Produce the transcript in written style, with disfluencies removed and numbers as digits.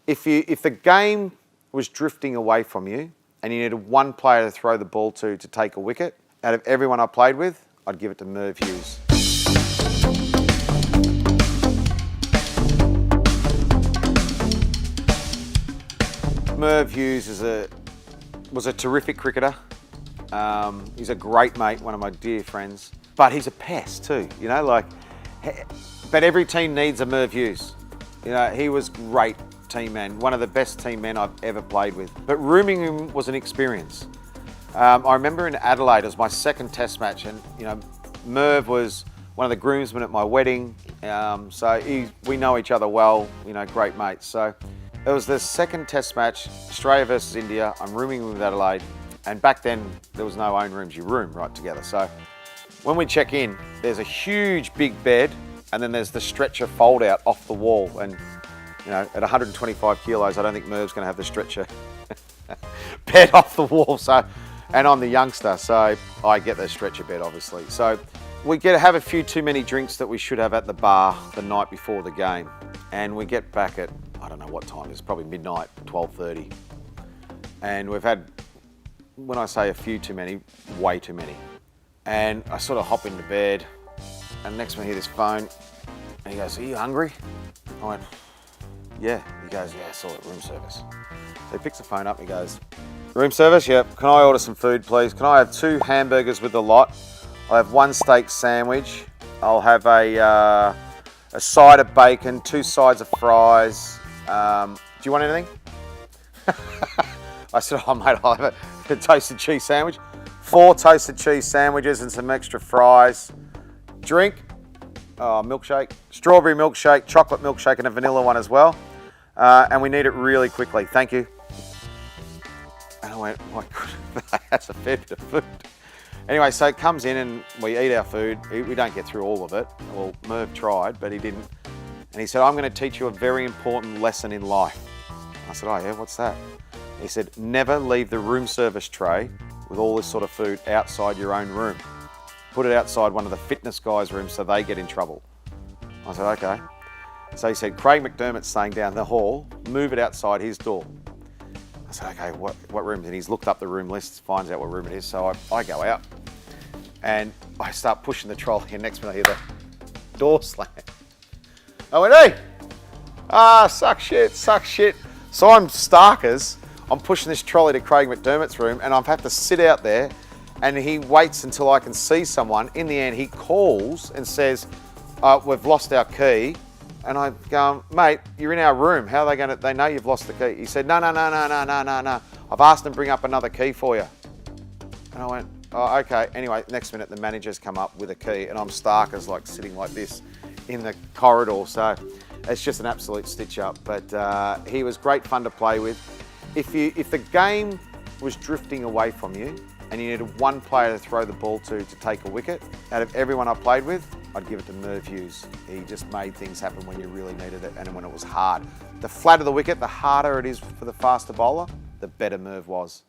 If the game was drifting away from you and you needed one player to throw the ball to take a wicket, out of everyone I played with, I'd give it to Merv Hughes. Merv Hughes was a terrific cricketer. He's a great mate, one of my dear friends. But he's a pest too, but every team needs a Merv Hughes. He was great team man, one of the best team men I've ever played with. But rooming him was an experience. I remember in Adelaide, it was my second test match, and Merv was one of the groomsmen at my wedding. We know each other well, great mates. So it was the second test match, Australia versus India. I'm rooming with Adelaide, and back then there was no own rooms, you room right together. So when we check in, there's a huge big bed, and then there's the stretcher fold out off the wall. And at 125 kilos, I don't think Merv's going to have the stretcher bed off the wall. And I'm the youngster, so I get the stretcher bed, obviously. So we get to have a few too many drinks that we should have at the bar the night before the game. And we get back at, I don't know what time, it's probably midnight, 12:30. And we've had, when I say a few too many, way too many. And I sort of hop into bed, and next minute I hear this phone, and he goes, "Are you hungry?" I went, "Yeah." He goes, "Yeah, I saw it, room service." So he picks the phone up and he goes, "Room service, yep. Can I order some food, please? Can I have 2 hamburgers with the lot? I'll have 1 steak sandwich. I'll have a side of bacon, 2 sides of fries. Do you want anything?" I said, "Oh, mate, I'll have a toasted cheese sandwich. 4 toasted cheese sandwiches and some extra fries. Drink, milkshake, strawberry milkshake, chocolate milkshake, and a vanilla one as well. And we need it really quickly. Thank you." And I went, "My goodness, that's a fair bit of food." Anyway, so it comes in and we eat our food. We don't get through all of it. Well, Merv tried, but he didn't. And he said, "I'm going to teach you a very important lesson in life." I said, "Oh yeah, what's that?" He said, "Never leave the room service tray with all this sort of food outside your own room. Put it outside one of the fitness guys' rooms so they get in trouble." I said, "Okay." So he said, "Craig McDermott's staying down the hall, move it outside his door." I said, "Okay, what room?" And he's looked up the room list, finds out what room it is. So I go out and I start pushing the trolley, and next minute I hear the door slam. I went, "Hey, suck shit. So I'm starkers. I'm pushing this trolley to Craig McDermott's room, and I've had to sit out there, and he waits until I can see someone. In the end, he calls and says, "We've lost our key." And I go, "Mate, you're in our room. How are they know you've lost the key?" He said, No. I've asked them to bring up another key for you." And I went, "Oh, okay." Anyway, next minute, the manager's come up with a key, and I'm starkers, sitting like this in the corridor. So it's just an absolute stitch up. But he was great fun to play with. If the game was drifting away from you and you needed one player to throw the ball to take a wicket, out of everyone I played with, I'd give it to Merv Hughes. He just made things happen when you really needed it and when it was hard. The flatter the wicket, the harder it is for the faster bowler, the better Merv was.